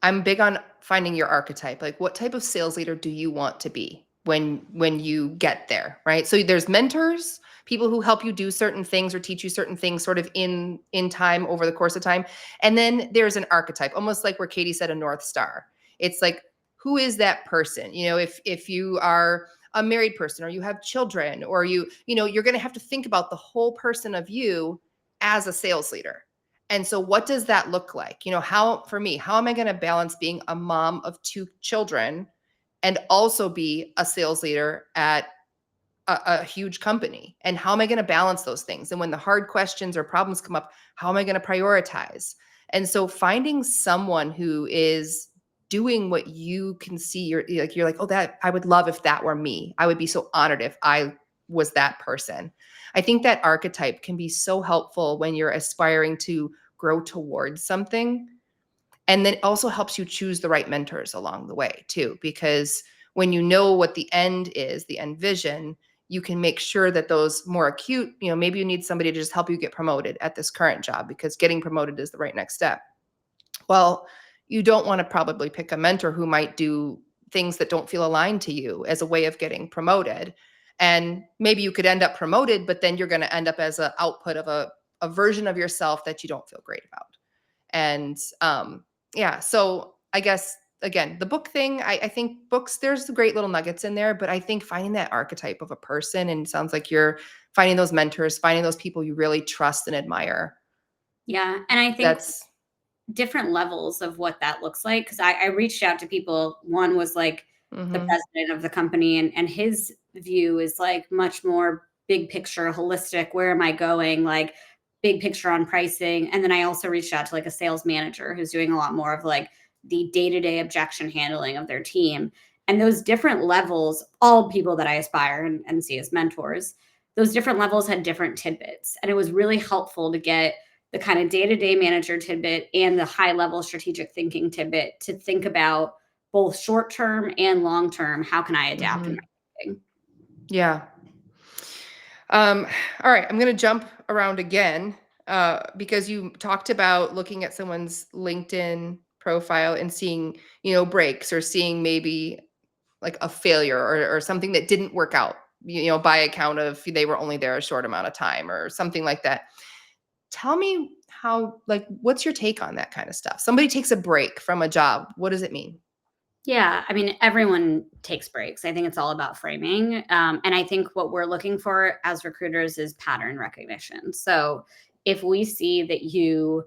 I'm big on finding your archetype. Like what type of sales leader do you want to be when you get there, right? So there's mentors, people who help you do certain things or teach you certain things sort of in time over the course of time. And then there's an archetype, almost like where Katie said a North Star. It's like, who is that person? If you are a married person or you have children, or you're going to have to think about the whole person of you as a sales leader. And so what does that look like? For me, how am I going to balance being a mom of 2 children and also be a sales leader at a huge company? And how am I going to balance those things? And when the hard questions or problems come up, how am I going to prioritize? And so finding someone who is doing what you can see, you're like, oh, that I would love if that were me. I would be so honored if I was that person. I think that archetype can be so helpful when you're aspiring to grow towards something. And then it also helps you choose the right mentors along the way too, because when you know what the end is, the end vision, you can make sure that those more acute, maybe you need somebody to just help you get promoted at this current job because getting promoted is the right next step. Well, you don't want to probably pick a mentor who might do things that don't feel aligned to you as a way of getting promoted. And maybe you could end up promoted, but then you're going to end up as an output of a version of yourself that you don't feel great about. And yeah, so I guess again, the book thing, I think books, there's the great little nuggets in there, but I think finding that archetype of a person, and it sounds like you're finding those mentors, finding those people you really trust and admire. Yeah. And I think That's different levels of what that looks like, because I reached out to people. One was like the mm-hmm, president of the company, and his view is like much more big picture, holistic. Where am I going? Like big picture on pricing. And then I also reached out to like a sales manager who's doing a lot more of like the day-to-day objection handling of their team. And those different levels, all people that I aspire and see as mentors, those different levels had different tidbits. And it was really helpful to get the kind of day-to-day manager tidbit and the high level strategic thinking tidbit to think about both short term and long term. How can I adapt in mm-hmm. my thinking? Yeah. Um, all right, I'm going to jump around again because you talked about looking at someone's LinkedIn profile and seeing, breaks, or seeing maybe like a failure, or something that didn't work out, by account of they were only there a short amount of time or something like that. Tell me what's your take on that kind of stuff? Somebody takes a break from a job. What does it mean? Yeah, I mean, everyone takes breaks. I think it's all about framing. And I think what we're looking for as recruiters is pattern recognition. So if we see that you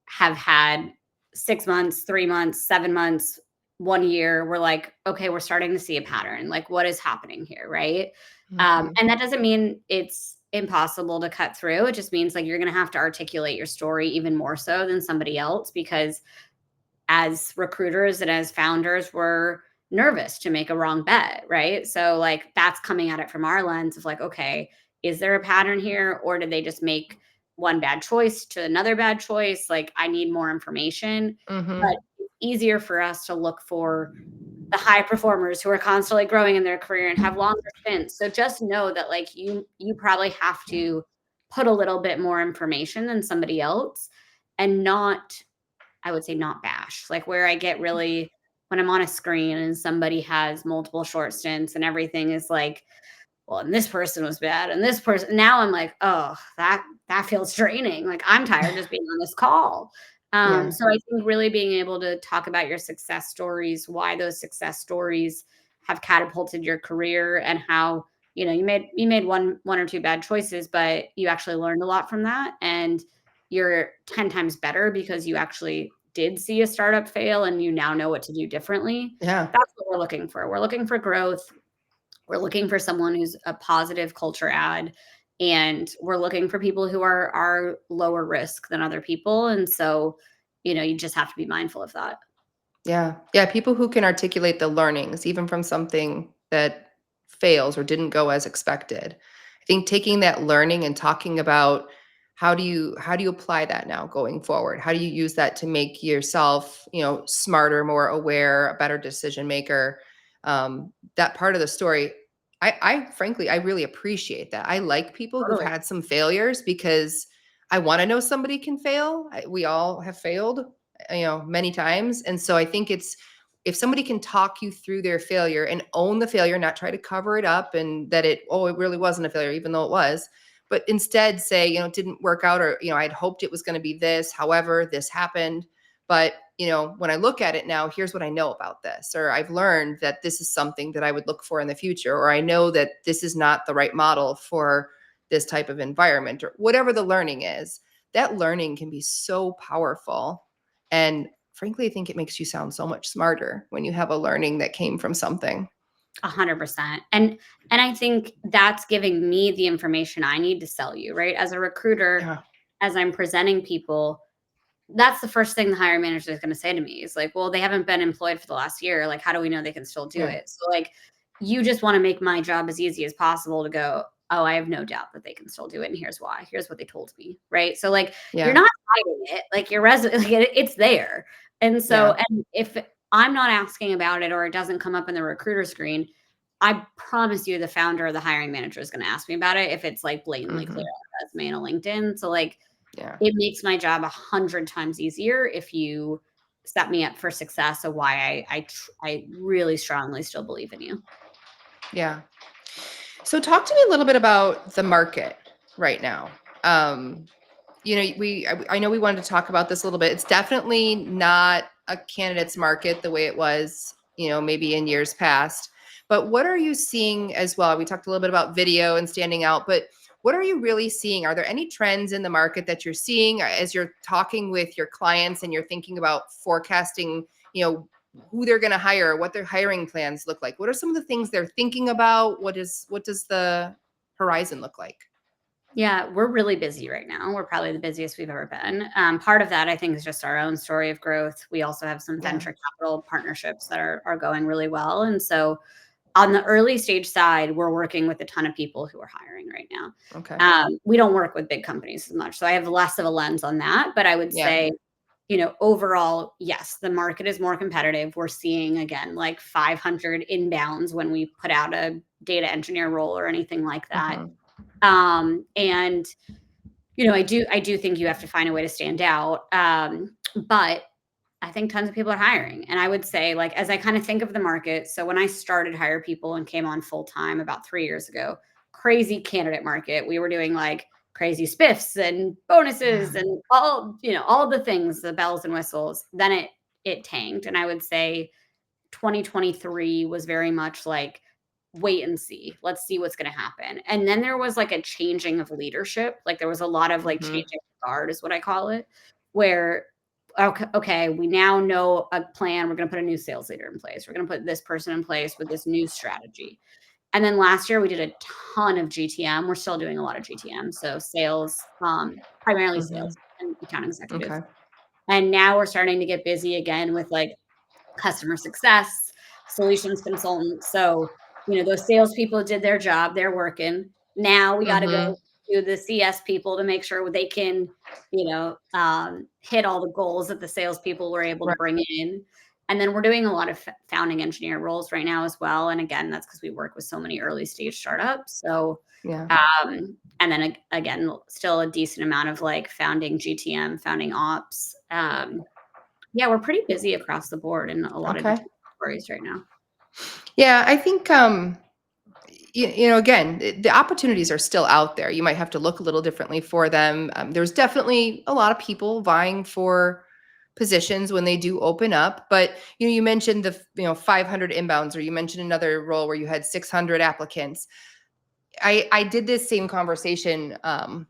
have had 6 months, 3 months, 7 months one year, we're like, okay, we're starting to see a pattern. Like, what is happening here, right? Mhm. And that doesn't mean it's impossible to cut through. It just means like you're going to have to articulate your story even more so than somebody else, because as recruiters and as founders, we're nervous to make a wrong bet, right? So like that's coming at it from our lens of like, okay, is there a pattern here, or did they just make one bad choice to another bad choice? Like I need more information. But Mhm. it's easier for us to look for the high performers who are constantly growing in their career and have longer stints. So just know that like you probably have to put a little bit more information than somebody else, and not, I would say, not bash. Like where I get really, when I'm on a screen and somebody has multiple short stints and everything is like, well, and this person was bad and this person, now I'm like, oh, that feels draining. Like I'm tired just being on this call. Yeah. So I think really being able to talk about your success stories, why those success stories have catapulted your career, and how, you made one or two bad choices, but you actually learned a lot from that, and you're 10 times better because you actually did see a startup fail and you now know what to do differently. Yeah. That's what we're looking for. We're looking for growth. We're looking for someone who's a positive culture add, and we're looking for people who are lower risk than other people. And so, you just have to be mindful of that. Yeah. Yeah, people who can articulate the learnings even from something that fails or didn't go as expected. I think taking that learning and talking about how do you apply that now going forward? How do you use that to make yourself, smarter, more aware, a better decision maker? That part of the story, I frankly, I really appreciate that. I like people who've Totally. had some failures because I want to know somebody can fail. We all have failed, many times. And so I think it's if somebody can talk you through their failure and own the failure, not try to cover it up and that it really wasn't a failure, even though it was, but instead say, it didn't work out, or, I'd hoped it was going to be this. However, this happened. But, when I look at it now, here's what I know about this, or I've learned that this is something that I would look for in the future, or I know that this is not the right model for this type of environment, or whatever the learning is. That learning can be so powerful. And frankly, I think it makes you sound so much smarter when you have a learning that came from something. 100%. And I think that's giving me the information I need to sell you, right? As a recruiter, Yeah. as I'm presenting people, that's the first thing the hiring manager is gonna say to me is like, "Well, they haven't been employed for the last year, like, how do we know they can still do Yeah. it?" So, like, you just wanna make my job as easy as possible to go, "Oh, I have no doubt that they can still do it, and here's why. Here's what they told me," right? So, like, you're Yeah. not hiding it, like, your resume, like, it's there. And so, Yeah. and if I'm not asking about it or it doesn't come up in the recruiter screen, I promise you the founder or the hiring manager is gonna ask me about it if it's, like, blatantly clear Hmm. on the resume and a LinkedIn. So, like, Yeah. it makes my job 100 times easier if you set me up for success, of why I really strongly still believe in you. Yeah. So talk to me a little bit about the market right now. Um, I know we wanted to talk about this a little bit. It's definitely not a candidate's market the way it was, maybe in years past. But what are you seeing as well? We talked a little bit about video and standing out, but what are you really seeing? Are there any trends in the market that you're seeing as you're talking with your clients and you're thinking about forecasting, who they're going to hire, what their hiring plans look like? What are some of the things they're thinking about? What does the horizon look like? Yeah, we're really busy right now. We're probably the busiest we've ever been. Part of that, I think, is just our own story of growth. We also have some Yeah. venture capital partnerships that are going really well. And so on the early stage side, we're working with a ton of people who are hiring right now. Okay. We don't work with big companies as much, so I have less of a lens on that. But I would Yeah. say, overall, yes, the market is more competitive. We're seeing, again, like 500 inbounds when we put out a data engineer role or anything like that. Mhm. And I do think you have to find a way to stand out. But I think tons of people are hiring. And I would say, like, as I kind of think of the market, so when I started hire people and came on full time about 3 years ago, crazy candidate market. We were doing like crazy spiffs and bonuses and all the things, the bells and whistles. Then it tanked. And I would say 2023 was very much like, wait and see. Let's see what's going to happen. And then there was like a changing of leadership. Like there was a lot of like Mhm. changing the guard, is what I call it, where Okay, we now know a plan. We're going to put a new sales leader in place. We're going to put this person in place with this new strategy. And then last year we did a ton of GTM. We're still doing a lot of GTM. So sales, primarily Mhm. sales and account executives. Okay. And now we're starting to get busy again with like customer success, solutions consultants. So, those salespeople did their job, they're working. Now we got to go Mhm. to the CS people to make sure they can, hit all the goals that the salespeople were able to Right. bring in. And then we're doing a lot of founding engineer roles right now as well. And again, that's because we work with so many early stage startups. So, Yeah. and then again, still a decent amount of like founding GTM, founding ops. Yeah, we're pretty busy across the board in a lot of Okay. different categories right now. Yeah, I think again, the opportunities are still out there. You might have to look a little differently for them. There's definitely a lot of people vying for positions when they do open up. But you mentioned the 500 inbounds, or you mentioned another role where you had 600 applicants. I did this same conversation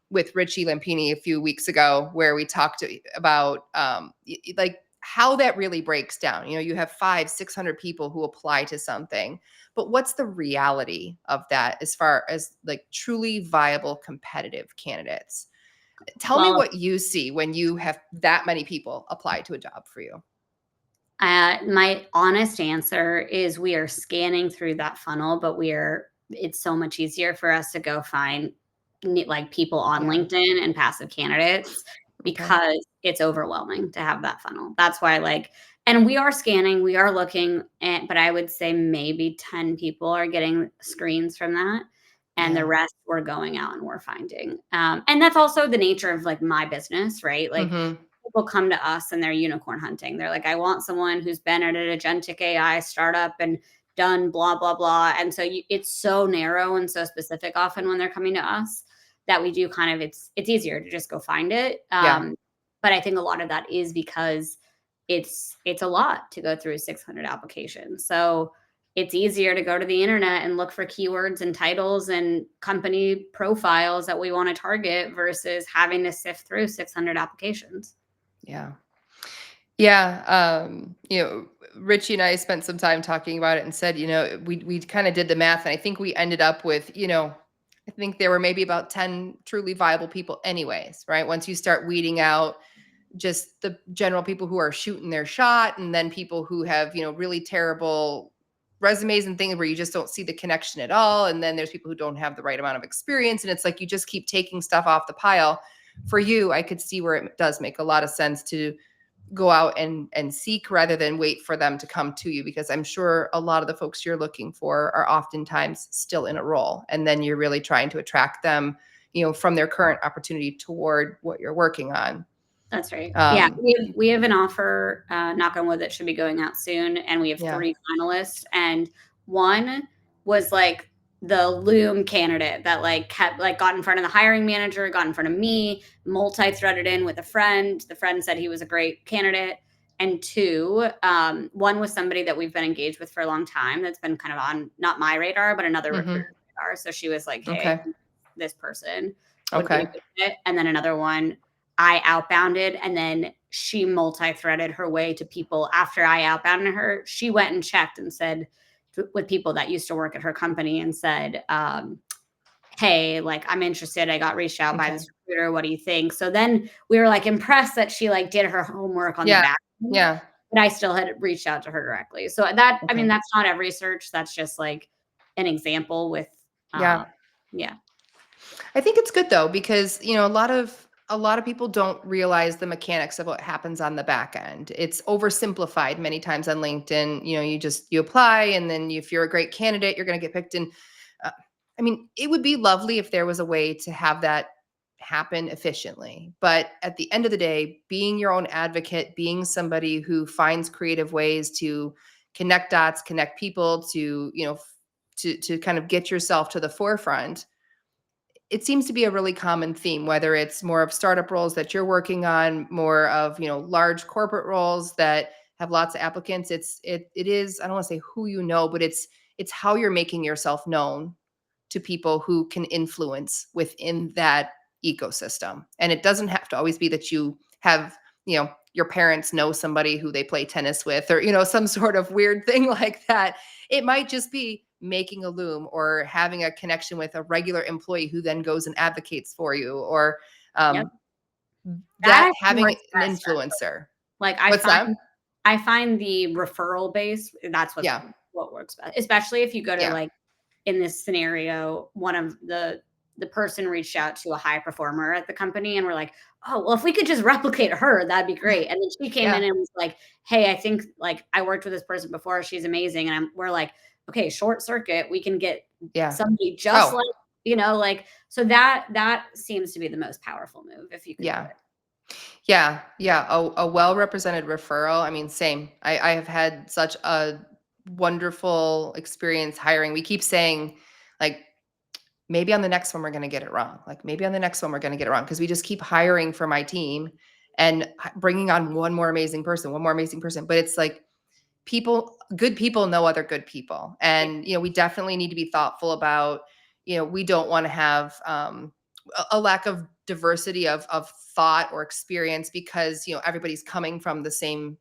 with Richie Lampini a few weeks ago, where we talked about like how that really breaks down. You have 500-600 people who apply to something, but what's the reality of that as far as like truly viable competitive candidates? Tell me Well, what you see when you have that many people apply to a job for you. my honest answer is we are scanning through that funnel, but it's so much easier for us to go find like people on Yeah. LinkedIn and passive candidates Okay. because it's overwhelming to have that funnel. That's why and we are scanning, we are looking at, but I would say maybe 10 people are getting screens from that. And the Yeah. rest we're going out and we're finding. And that's also the nature of like my business, right? Like Mm-hmm. people come to us and they're unicorn hunting. They're like, I want someone who's been at an agentic AI startup and done blah, blah, blah. And so it's so narrow and so specific often when they're coming to us that we do kind of, it's easier to just go find it. Yeah. But I think a lot of that is because it's a lot to go through 600 applications. So it's easier to go to the internet and look for keywords and titles and company profiles that we want to target versus having to sift through 600 applications. Yeah. Yeah, Richie and I spent some time talking about it and said, we kind of did the math, and I think we ended up with, I think there were maybe about 10 truly viable people anyways, right? Once you start weeding out just the general people who are shooting their shot, and then people who have, really terrible resumes and things where you just don't see the connection at all, and then there's people who don't have the right amount of experience, and it's like you just keep taking stuff off the pile. For you, I could see where it does make a lot of sense to go out and seek rather than wait for them to come to you, because I'm sure a lot of the folks you're looking for are oftentimes still in a role, and then you're really trying to attract them from their current opportunity toward what you're working on. That's right. Yeah, um we have an offer, knock on wood, that should be going out soon, and we have yeah. 3 finalists, and one was, like, the loom candidate that, like, kept got in front of the hiring manager, got in front of me, multi-threaded in with a friend. The friend said he was a great candidate, and 2, one was somebody that we've been engaged with for a long time that's been kind of on not my radar, but another Hmm. recruiter's radar, so she was like, "Hey, Okay. this person would be a Okay. good fit," and then another one I outbounded, and then she multi-threaded her way to people after I outbounded her. She went and checked and said with people that used to work at her company and said, "Hey, like I'm interested. I got reached out by Okay. this recruiter. What do you think?" So then we were like impressed that she like did her homework on the Yeah. back end, Yeah. but I still had reached out to her directly. So that I mean Okay. that's not every search. That's just like an example with Yeah. yeah. I think it's good though, because a lot of people don't realize the mechanics of what happens on the back end. It's oversimplified many times on LinkedIn. You apply, and then if you're a great candidate, you're going to get picked. And uh, I mean, it would be lovely if there was a way to have that happen efficiently. But at the end of the day, being your own advocate, being somebody who finds creative ways to connect dots, connect people, to kind of get yourself to the forefront, it seems to be a really common theme, whether it's more of startup roles that you're working on, more of, large corporate roles that have lots of applicants. It is, I don't want to say who but it's how you're making yourself known to people who can influence within that ecosystem. And it doesn't have to always be that you have, your parents know somebody who they play tennis with, or, some sort of weird thing like that. It might just be making a loom or having a connection with a regular employee who then goes and advocates for you, or Yep. um, That that actually having works an best for us. influencer. Like, What's that? I find the referral base, that's Yeah. what works best, especially if you go to, Yeah. like, in this scenario, one of the person reached out to a high performer at the company and we're like, "Oh, well, if we could just replicate her, that'd be great." And then she came in Yeah. and was like, "Hey, I think, like, I worked with this person before, she's amazing." And we're like, "Okay, short circuit, we can get Yeah. somebody just Oh, like," like, so that seems to be the most powerful move if you can do yeah. it. Yeah, yeah, a well-represented referral. I mean, same. I have had such a wonderful experience hiring. We keep saying, like, maybe on the next one we're going to get it wrong. Like, maybe on the next one we're going to get it wrong, because we just keep hiring for my team and bringing on one more amazing person, one more amazing person. But it's like, good people know other good people, Yeah, and we definitely need to be thoughtful about, we don't want to have a lack of diversity of thought or experience, because everybody's coming from the same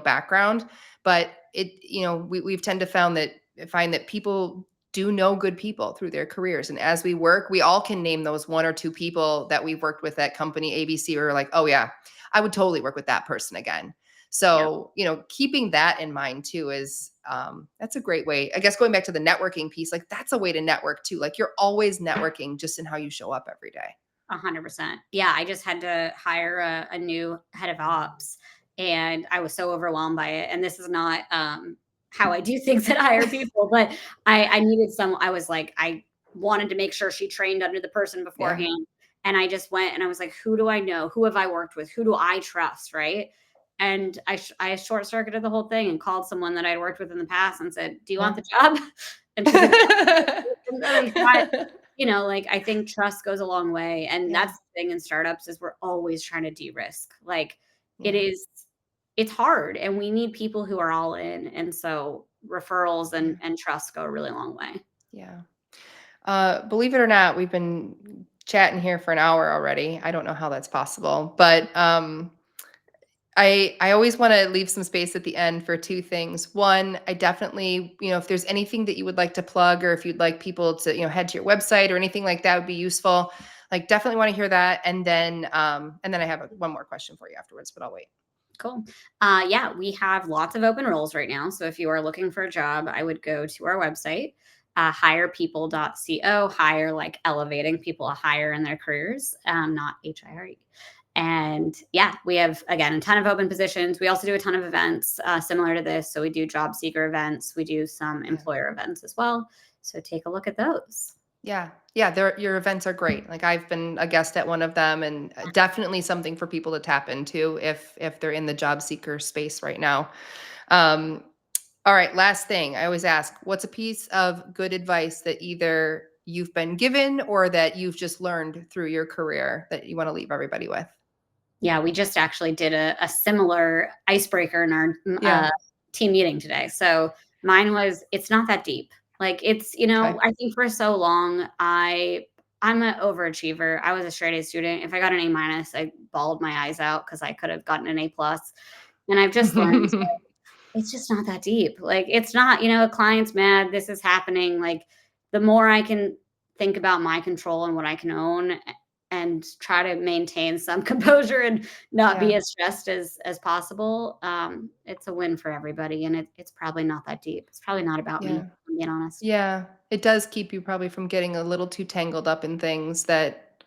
background. But we've tend to find that people do know good people through their careers, and as we work, we all can name those one or two people that we've worked with at company ABC, or like, oh yeah, I would totally work with that person again. yeah. So, keeping that in mind too is, that's a great way. I guess going back to the networking piece, like, that's a way to network too. Like, you're always networking just in how you show up every day. 100%. Yeah, I just had to hire a new head of ops, and I was so overwhelmed by it. And this is not how I do things at hire people, but I needed some. I was like, I wanted to make sure she trained under the person Yeah. beforehand, and I just went and I was like, who do I know? Who have I worked with? Who do I trust? Right? And I short circuited the whole thing and called someone that I'd worked with in the past and said, "Do you want Yeah. the job?" And she's like, "Yeah." Like, I think trust goes a long way, and Yeah. that's the thing in startups is we're always trying to de-risk. Like, it Yeah. is it's hard, and we need people who are all in, and so referrals Yeah. and trust go a really long way. Yeah. Believe it or not, we've been chatting here for an hour already. I don't know how that's possible, but I always want to leave some space at the end for two things. One, I definitely, if there's anything that you would like to plug, or if you'd like people to, head to your website or anything like that would be useful. Like, definitely want to hear that. And then I have one more question for you afterwards, but I'll wait. Cool. Yeah, we have lots of open roles right now. So if you are looking for a job, I would go to our website, hirepeople.co, hire like elevating people higher in their careers, not HIRE. And yeah, we have, again, a ton of open positions. We also do a ton of events similar to this. So we do job seeker events, we do some Yeah. employer events as well. So take a look at those. Yeah. Yeah. Your events are great. Like, I've been a guest at one of them, and definitely something for people to tap into if they're in the job seeker space right now. Um, all right. Last thing I always ask, what's a piece of good advice that either you've been given or that you've just learned through your career that you want to leave everybody with? Yeah, we just actually did a similar icebreaker in our Yeah. team meeting today. So mine was, it's not that deep. Like, it's, Okay. I think for so long I'm an overachiever. I was a straight A student. If I got an A minus, I bawled my eyes out because I could have gotten an A plus. And I've just learned it's just not that deep. Like, it's not, a client's mad, this is happening. Like, the more I can think about my control and what I can own and try to maintain some composure and not be Yeah. as stressed as possible, it's a win for everybody. And it's probably not that deep. It's probably not about me, Yeah. if I'm being honest. Yeah. It does keep you probably from getting a little too tangled up in things that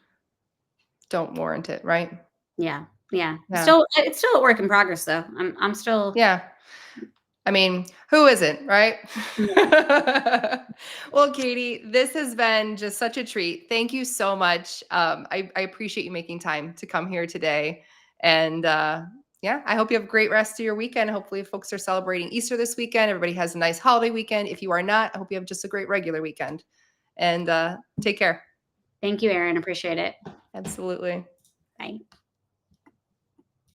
don't warrant it, right? Yeah. Yeah. Yeah. It's still a work in progress though. I'm still, Yeah. I mean, who isn't, right? yeah. Well, Katie, this has been just such a treat. Thank you so much. I appreciate you making time to come here today. And yeah, I hope you have a great rest of your weekend. Hopefully, folks are celebrating Easter this weekend. Everybody has a nice holiday weekend. If you are not, I hope you have just a great regular weekend. And take care. Thank you, Erin. Appreciate it. Absolutely. Bye.